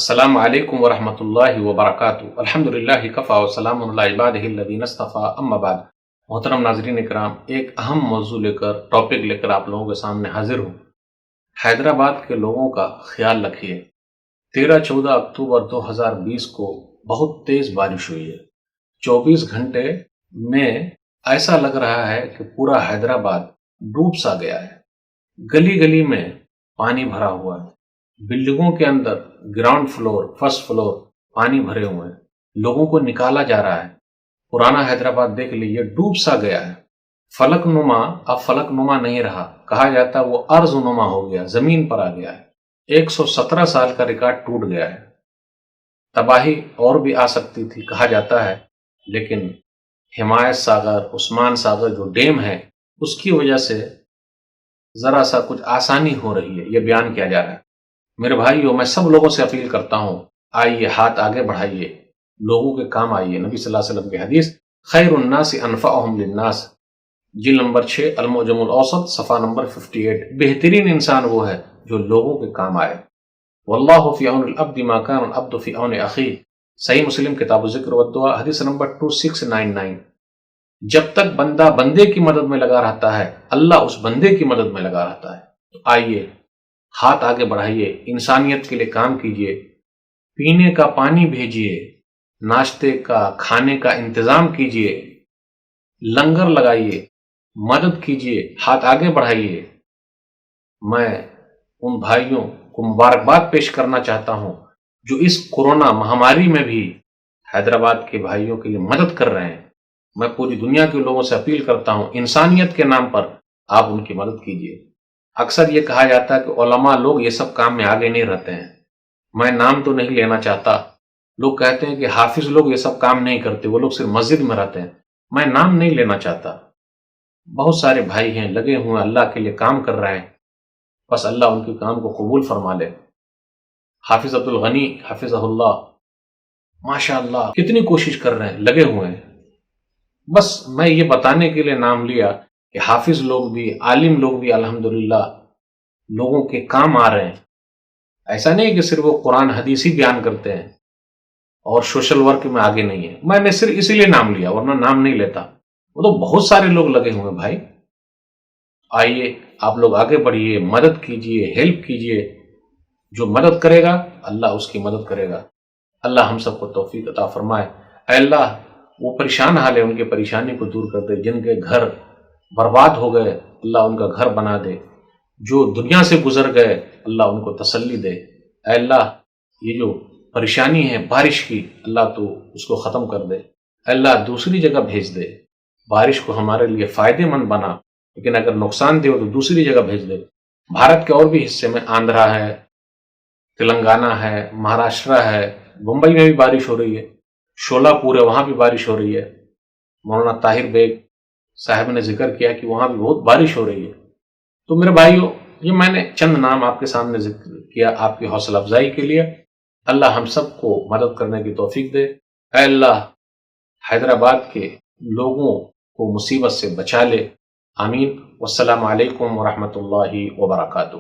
السلام علیکم ورحمۃ اللہ وبرکاتہ۔ الحمد للہ کفا وسلام علی عبادہ الذین اصطفیٰ، اما بعد۔ محترم ناظرین اکرام، ایک اہم موضوع لے کر، ٹاپک لے کر آپ لوگوں کے سامنے حاضر ہوں۔ حیدرآباد کے لوگوں کا خیال رکھیے۔ 13-14 اکتوبر 2020 کو بہت تیز بارش ہوئی ہے۔ 24 گھنٹے میں ایسا لگ رہا ہے کہ پورا حیدرآباد ڈوب سا گیا ہے۔ گلی گلی میں پانی بھرا ہوا ہے۔ بلڈنگوں کے اندر گراؤنڈ فلور، فرسٹ فلور پانی بھرے ہوئے ہیں۔ لوگوں کو نکالا جا رہا ہے۔ پرانا حیدرآباد دیکھ لیجیے، ڈوب سا گیا ہے۔ فلک نما اب فلک نما نہیں رہا، کہا جاتا ہے وہ ارض نما ہو گیا، زمین پر آ گیا ہے۔ 117 سال کا ریکارڈ ٹوٹ گیا ہے۔ تباہی اور بھی آ سکتی تھی کہا جاتا ہے، لیکن حمایت ساگر، عثمان ساگر جو ڈیم ہے، اس کی وجہ سے ذرا سا کچھ آسانی ہو رہی ہے، یہ بیان کیا جا رہا ہے۔ میرے بھائیوں، میں سب لوگوں سے اپیل کرتا ہوں، آئیے ہاتھ آگے بڑھائیے، لوگوں کے کام آئیے۔ نبی صلی اللہ علیہ وسلم کی حدیث، خیر الناس انفعهم للناس، جلد نمبر 6 المعجم الاوسط صفحہ نمبر 58۔ بہترین انسان وہ ہے جو لوگوں کے کام آئے۔ واللہ فی عون العبد ما کان العبد فی عون اخیہ، صحیح مسلم کتاب الذکر والدعاء حدیث نمبر 2699۔ جب تک بندہ بندے کی مدد میں لگا رہتا ہے، اللہ اس بندے کی مدد میں لگا رہتا ہے۔ تو آئیے ہاتھ آگے بڑھائیے، انسانیت کے لیے کام کیجیے، پینے کا پانی بھیجیے، ناشتے کا کھانے کا انتظام کیجیے، لنگر لگائیے، مدد کیجیے، ہاتھ آگے بڑھائیے۔ میں ان بھائیوں کو مبارکباد پیش کرنا چاہتا ہوں جو اس کورونا مہاماری میں بھی حیدرآباد کے بھائیوں کے لیے مدد کر رہے ہیں۔ میں پوری دنیا کے لوگوں سے اپیل کرتا ہوں، انسانیت کے نام پر آپ ان کی مدد کیجیے۔ اکثر یہ کہا جاتا ہے کہ علماء لوگ یہ سب کام میں آگے نہیں رہتے ہیں۔ میں نام تو نہیں لینا چاہتا۔ لوگ کہتے ہیں کہ حافظ لوگ یہ سب کام نہیں کرتے، وہ لوگ صرف مسجد میں رہتے ہیں۔ میں نام نہیں لینا چاہتا۔ بہت سارے بھائی ہیں، لگے ہوئے اللہ کے لیے کام کر رہے ہیں، بس اللہ ان کے کام کو قبول فرما لے۔ حافظ عبد الغنی حفظہ اللہ، ماشاء اللہ کتنی کوشش کر رہے ہیں، لگے ہوئے ہیں۔ بس میں یہ بتانے کے لیے نام لیا کہ حافظ لوگ بھی، عالم لوگ بھی الحمدللہ لوگوں کے کام آ رہے ہیں۔ ایسا نہیں کہ صرف وہ قرآن حدیث ہی بیان کرتے ہیں اور سوشل ورک میں آگے نہیں ہے۔ میں نے صرف اسی لیے نام لیا، ورنہ نام نہیں لیتا۔ وہ تو بہت سارے لوگ لگے ہوئے ہیں بھائی۔ آئیے آپ لوگ آگے بڑھیے، مدد کیجیے، ہیلپ کیجیے۔ جو مدد کرے گا اللہ اس کی مدد کرے گا۔ اللہ ہم سب کو توفیق عطا فرمائے۔ اے اللہ، وہ پریشان حال ہے، ان کی پریشانی کو دور کر دے۔ جن کے گھر برباد ہو گئے اللہ ان کا گھر بنا دے۔ جو دنیا سے گزر گئے اللہ ان کو تسلی دے۔ اے اللہ، یہ جو پریشانی ہے بارش کی، اللہ تو اس کو ختم کر دے۔ اے اللہ، دوسری جگہ بھیج دے۔ بارش کو ہمارے لیے فائدے مند بنا، لیکن اگر نقصان دے ہو تو دوسری جگہ بھیج دے۔ بھارت کے اور بھی حصے میں آندھرا ہے، تلنگانہ ہے، مہاراشٹرا ہے، بمبئی میں بھی بارش ہو رہی ہے، شولہ پور ہے، وہاں بھی بارش ہو رہی ہے۔ مولانا طاہر بیگ صاحب نے ذکر کیا کہ وہاں بھی بہت بارش ہو رہی ہے۔ تو میرے بھائیوں، یہ میں نے چند نام آپ کے سامنے ذکر کیا آپ کی حوصلہ افزائی کے لیے۔ اللہ ہم سب کو مدد کرنے کی توفیق دے۔ اے اللہ، حیدرآباد کے لوگوں کو مصیبت سے بچا لے۔ آمین۔ والسلام علیکم ورحمۃ اللہ وبرکاتہ۔